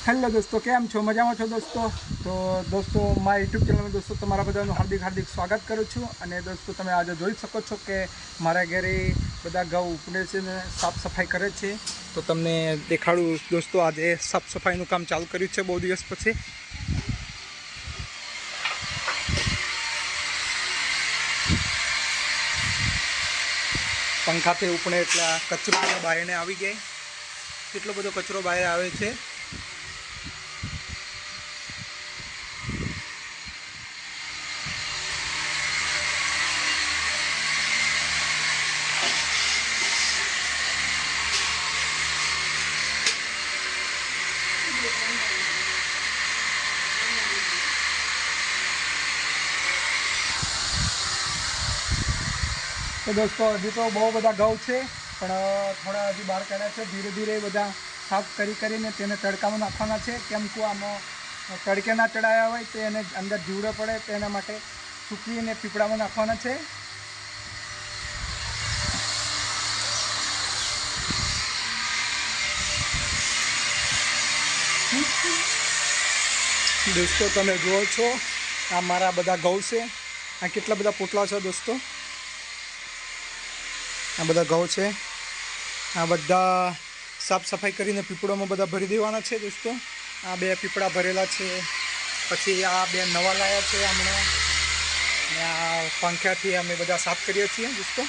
Hello દોસ્તો, કેમ છો? મજામાં છો દોસ્તો? તો દોસ્તો, મારા યુટ્યુબ ચેનલમાં દોસ્તો તમારા બધાનું હાર્દિક સ્વાગત કરું છું. અને દોસ્તો, તમે આજે જોઈ શકો છો કે મારા ઘરે બધા ઘઉં ઉપડે છે ને સાફ સફાઈ કરે છે. તો તમને દેખાડું દોસ્તો, આજે સાફ સફાઈનું કામ ચાલુ કર્યું છે બહુ દિવસ પછી. પંખાથી ઉપડે એટલે કચરો બહારને આવી જાય. કેટલો બધો કચરો બહાર આવે છે. તો દોસ્તો, હજી તો બહુ બધા ઘઉં છે, પણ થોડા હજી બહાર કાઢ્યા છે. ધીરે ધીરે બધા સાફ કરીને તેને તડકામાં નાખવાના છે. કેમ કે આમાં તડકે ના ચડાયા હોય તો એને અંદર જીવડો પડે, તેના માટે સૂકવીને પીપળામાં નાખવાના છે. દોસ્તો, તમે જુઓ છો, આ મારા બધા ઘઉં છે. આ કેટલા બધા પોટલા છે દોસ્તો. આ બધા ઘઉં છે. આ બધા સાફ સફાઈ કરીને પીપળોમાં બધા ભરી દેવાના છે દોસ્તો. આ 2 પીપળા ભરેલા છે. પછી આ 2 નવા લાયા છે હમણાં. ને આ પંખાથી અમે બધા સાફ કરીએ છીએ દોસ્તો.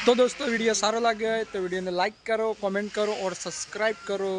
तो दोस्तों, वीडियो सारा लगे तो वीडियो ने लाइक करो, कमेंट करो और सब्सक्राइब करो।